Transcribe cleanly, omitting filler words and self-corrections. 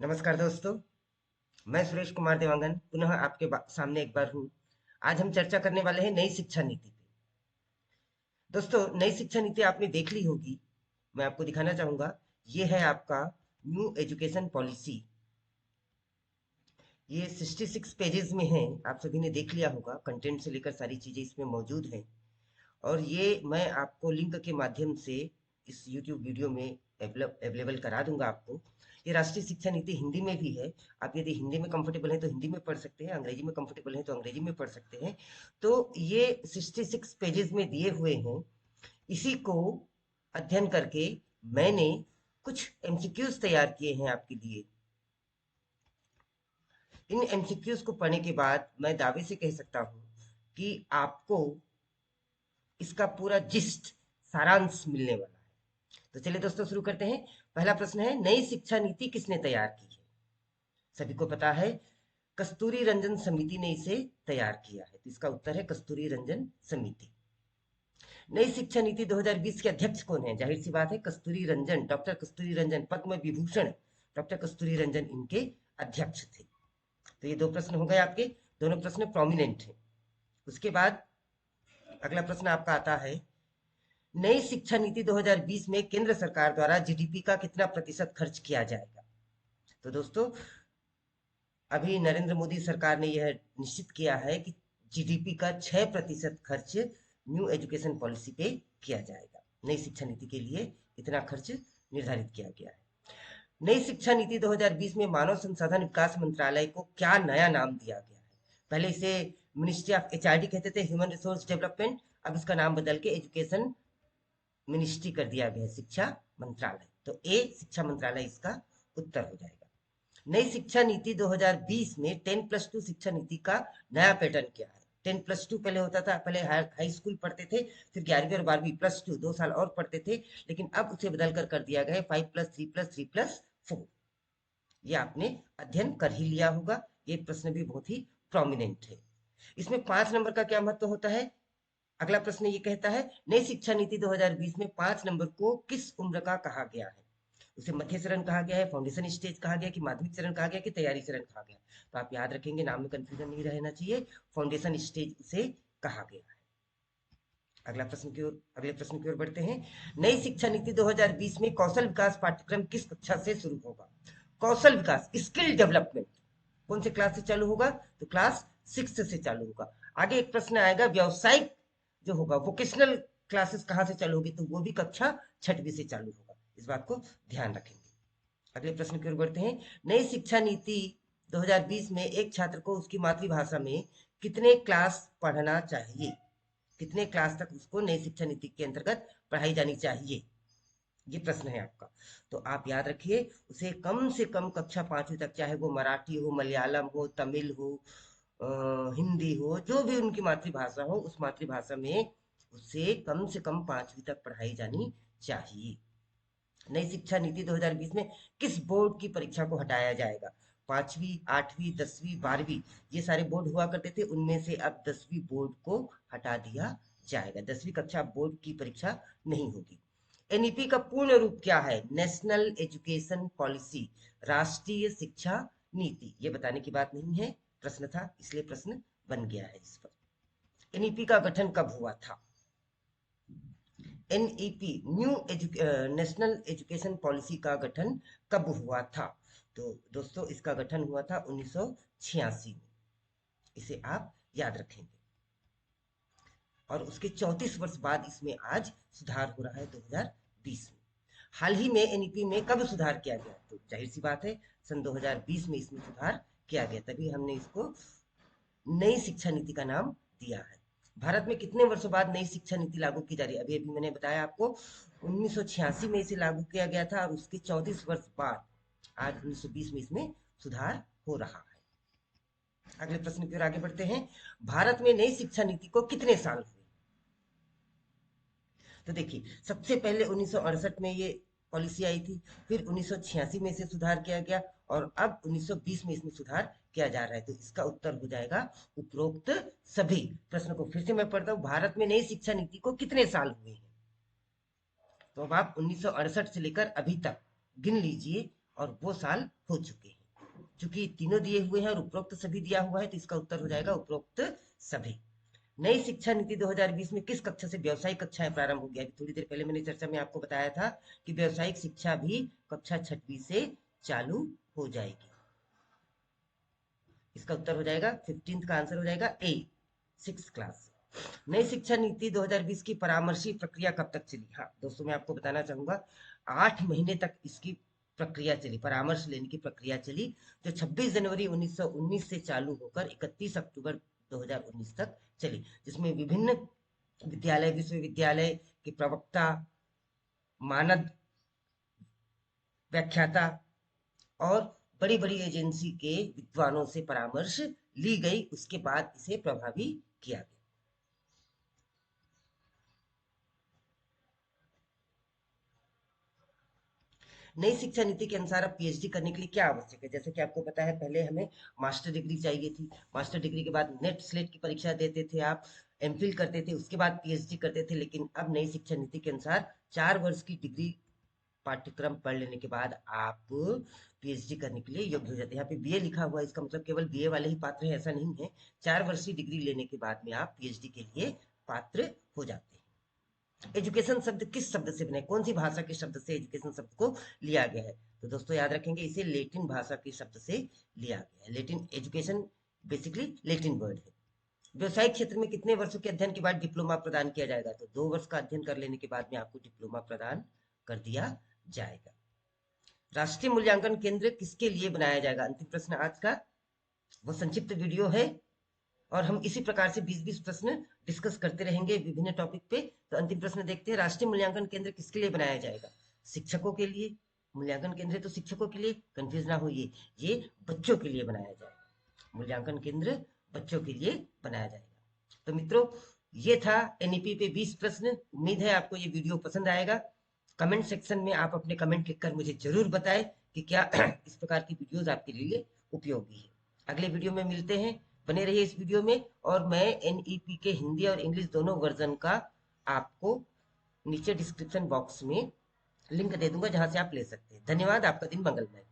नमस्कार दोस्तों। मैं सुरेश कुमार देवांगन पुनः आपके सामने एक बार हूँ। आज हम चर्चा करने वाले हैं नई शिक्षा नीति पे। दोस्तों, नई शिक्षा नीति आपने देख ली होगी। मैं आपको दिखाना चाहूंगा। ये है आपका न्यू एजुकेशन पॉलिसी। ये 66 पेजेस में है। आप सभी ने देख लिया होगा, कंटेंट से लेकर सारी चीजें इसमें मौजूद हैं। और ये मैं आपको लिंक के माध्यम से इस YouTube वीडियो में अवेलेबल करा दूंगा आपको। ये राष्ट्रीय शिक्षा नीति हिंदी में भी है। आप यदि हिंदी में कंफर्टेबल हैं तो हिंदी में पढ़ सकते हैं, अंग्रेजी में कंफर्टेबल हैं तो अंग्रेजी में पढ़ सकते हैं। तो ये 66 पेजेस में दिए हुए हैं। इसी को अध्ययन करके मैंने कुछ एमसीक्यूज तैयार किए हैं आपके लिए। इन एमसीक्यूज को पढ़ने के बाद मैं दावे से कह सकता हूँ कि आपको इसका पूरा जिस्ट, सारांश मिलने वाला है। तो चलिए दोस्तों, शुरू करते हैं। पहला प्रश्न है, नई शिक्षा नीति किसने तैयार की है? सभी को पता है, कस्तूरी रंजन समिति ने इसे तैयार किया है। तो इसका उत्तर है कस्तूरी रंजन समिति। नई शिक्षा नीति 2020 के अध्यक्ष कौन है? जाहिर सी बात है, कस्तूरी रंजन, डॉक्टर कस्तूरी रंजन, पद्म विभूषण डॉक्टर कस्तूरी रंजन इनके अध्यक्ष थे। तो ये दो प्रश्न हो गए आपके। दोनों प्रश्न प्रोमिनेंट हैं। उसके बाद अगला प्रश्न आपका आता है, नई शिक्षा नीति 2020 में केंद्र सरकार द्वारा जीडीपी का कितना प्रतिशत खर्च किया जाएगा? तो दोस्तों, अभी नरेंद्र मोदी सरकार ने यह निश्चित किया है कि जीडीपी का 6% खर्च न्यू एजुकेशन पॉलिसी पे किया जाएगा। नई शिक्षा नीति के लिए इतना खर्च निर्धारित किया गया है। नई शिक्षा नीति 2020 में मानव संसाधन विकास मंत्रालय को क्या नया नाम दिया गया है? पहले इसे मिनिस्ट्री ऑफ एचआरडी कहते थे, ह्यूमन रिसोर्स डेवलपमेंट। अब इसका नाम बदल के एजुकेशन मिनिस्ट्री कर दिया गया, शिक्षा मंत्रालय। तो ए शिक्षा मंत्रालय इसका उत्तर हो जाएगा। नई शिक्षा नीति 2020 में 10+2 शिक्षा नीति का नया पैटर्न क्या है? 10+2 पहले होता था, पहले हाई स्कूल पढ़ते थे, फिर 11वीं और 12वीं +2 2 साल और पढ़ते थे। लेकिन अब उसे बदल कर दिया गया है 5+3+3+4। ये आपने अध्ययन कर ही लिया होगा। ये प्रश्न भी बहुत ही प्रोमिनेंट है। इसमें 5 नंबर का क्या महत्व होता है? अगला प्रश्न ये कहता है, नई शिक्षा नीति 2020 में 5 नंबर को किस उम्र का कहा गया है? उसे मध्य चरण कहा गया है, फाउंडेशन स्टेज कहा गया, कि माध्यमिक चरण कहा गया, कि तैयारी चरण कहा गया? तो आप याद रखेंगे, नाम में कंफ्यूजन नहीं रहना चाहिए। फाउंडेशन स्टेज उसे कहा गया है। अगले प्रश्न की ओर बढ़ते हैं। नई शिक्षा नीति 2020 में कौशल विकास पाठ्यक्रम किस कक्षा से शुरू होगा? कौशल विकास, स्किल डेवलपमेंट कौन से क्लास से चालू होगा? तो क्लास 6 से चालू होगा। आगे एक प्रश्न आएगा, व्यावसायिक जो होगा, वोकेशनल क्लासेस कहाँ से चालू होगी? तो वो भी कक्षा 6वीं से चालू होगा। इस बात को ध्यान रखेंगे। अगले प्रश्न की ओर बढ़ते हैं। नई शिक्षा नीति 2020 में एक छात्र को उसकी मातृभाषा में कितने क्लास पढ़ना चाहिए? कितने क्लास तक उसको नई शिक्षा नीति के अंतर्गत पढ़ाई जानी चाहिए? ये प्रश्न है आपका। तो आप याद रखिए, उसे कम से कम कक्षा 5वीं तक, चाहे वो मराठी हो, मलयालम हो, तमिल हो, हिंदी हो, जो भी उनकी मातृभाषा हो, उस मातृभाषा में उसे कम से कम 5वीं तक पढ़ाई जानी चाहिए। नई शिक्षा नीति 2020 में किस बोर्ड की परीक्षा को हटाया जाएगा? 5वीं, 8वीं, 10वीं, 12वीं, ये सारे बोर्ड हुआ करते थे, उनमें से अब 10वीं बोर्ड को हटा दिया जाएगा। 10वीं कक्षा बोर्ड की परीक्षा नहीं होगी। एनईपी का पूर्ण रूप क्या है? नेशनल एजुकेशन पॉलिसी, राष्ट्रीय शिक्षा नीति। ये बताने की बात नहीं है, प्रश्न था इसलिए प्रश्न बन गया है इस पर। एनईपी का गठन कब हुआ था? एनईपी, नेशनल एजुकेशन पॉलिसी का गठन कब हुआ था? तो दोस्तों, इसका गठन हुआ था 1986 में। इसे आप याद रखेंगे। और उसके 34 वर्ष बाद इसमें आज सुधार हो रहा है 2020 में। हाल ही में एनईपी में कब सुधार किया गया? तो जाहिर सी बात है, सन 2020 में इसमें सुधार किया गया, तभी हमने इसको नई शिक्षा नीति का नाम दिया है। भारत में कितने वर्षों बाद नई शिक्षा नीति लागू की जा रही है? अभी अभी मैंने बताया आपको, 1986 में इसे लागू किया गया था, और उसके 34 वर्ष बाद आज 1920 में इसमें सुधार हो रहा है। अगले प्रश्न की ओर आगे बढ़ते हैं। भारत में नई शिक्षा नीति को कितने साल हुए? तो देखिए, सबसे पहले 1968 में ये पॉलिसी आई थी, फिर 1986 में इसे सुधार किया गया, और अब 1920 में इसमें सुधार किया जा रहा है। तो इसका उत्तर हो जाएगा उपरोक्त सभी। प्रश्न को फिर से मैं पढ़ता हूँ, भारत में नई शिक्षा नीति को कितने साल हुए हैं? तो अब आप 1968 से लेकर अभी तक गिन लीजिए, और वो साल हो चुके हैं। चूंकि तीनों दिए हुए हैं और उपरोक्त सभी दिया हुआ है, तो इसका उत्तर हो जाएगा उपरोक्त सभी। नई शिक्षा नीति 2020 में किस कक्षा से व्यावसायिक कक्षाएं प्रारंभ हो गया? थोड़ी देर पहले मैंने चर्चा में आपको बताया था कि व्यावसायिक शिक्षा भी कक्षा 6वीं से चालू हो जाएगी। इसका उत्तर हो जाएगा 15th का आंसर हो जाएगा ए, 6th क्लास। नई शिक्षा नीति 2020 की परामर्शी प्रक्रिया कब तक चली? हाँ दोस्तों, मैं आपको बताना चाहूंगा 8 महीने तक इसकी प्रक्रिया चली, परामर्श लेने की प्रक्रिया चली, जो 26 जनवरी 1919 से चालू होकर 31 अक्टूबर 2019 तक चली, जिसमें विभिन्न विद्यालय, विश्वविद्यालय के प्रवक्ता, मानद व्याख्याता और बड़ी बड़ी एजेंसी के विद्वानों से परामर्श ली गई, उसके बाद इसे प्रभावी किया गया। नई शिक्षा नीति के अनुसार अब पीएचडी करने के लिए क्या आवश्यक है? जैसे कि आपको पता है, पहले हमें मास्टर डिग्री चाहिए थी, मास्टर डिग्री के बाद नेट स्लेट की परीक्षा देते थे आप, एमफिल करते थे, उसके बाद पीएचडी करते थे। लेकिन अब नई शिक्षा नीति के अनुसार 4 वर्ष की डिग्री पाठ्यक्रम पढ़ लेने के बाद आप पीएचडी करने के लिए योग्य हो जाते हैं। यहाँ पे बीए लिखा हुआ है, इसका मतलब केवल बीए वाले ही पात्र हैं ऐसा नहीं है। 4 वर्षीय डिग्री लेने के बाद में आप पीएचडी के लिए पात्र हो जाते हैं। एजुकेशन शब्द किस शब्द से बने? कौन सी भाषा के शब्द से एजुकेशन शब्द को लिया गया है? तो दोस्तों याद रखेंगे, इसे लेटिन भाषा के शब्द से लिया गया है। Latin, education basically Latin word है। व्यवसायिक क्षेत्र में कितने वर्षों के अध्ययन के बाद डिप्लोमा प्रदान किया जाएगा? तो 2 वर्ष का अध्ययन कर लेने के बाद में आपको डिप्लोमा प्रदान कर दिया जाएगा। राष्ट्रीय मूल्यांकन केंद्र किसके लिए बनाया जाएगा? अंतिम प्रश्न आज का, वो संक्षिप्त वीडियो है और हम इसी प्रकार से 20-20 प्रश्न डिस्कस करते रहेंगे विभिन्न टॉपिक पे। तो अंतिम प्रश्न देखते हैं, राष्ट्रीय मूल्यांकन केंद्र किसके लिए बनाया जाएगा? शिक्षकों के लिए। मूल्यांकन केंद्र तो शिक्षकों के लिए, कंफ्यूज ना होइए, ये बच्चों के लिए बनाया जाएगा। मूल्यांकन केंद्र बच्चों के लिए बनाया जाएगा। तो मित्रों, ये था एनईपी पे 20 प्रश्न। उम्मीद है आपको ये वीडियो पसंद आएगा। कमेंट सेक्शन में आप अपने कमेंट लिखकर मुझे जरूर बताएं कि क्या इस प्रकार की वीडियोस आपके लिए उपयोगी है। अगले वीडियो में मिलते हैं, बने रहिए इस वीडियो में। और मैं एनईपी के हिंदी और इंग्लिश दोनों वर्जन का आपको नीचे डिस्क्रिप्शन बॉक्स में लिंक दे दूंगा, जहां से आप ले सकते हैं। धन्यवाद, आपका दिन मंगलमय।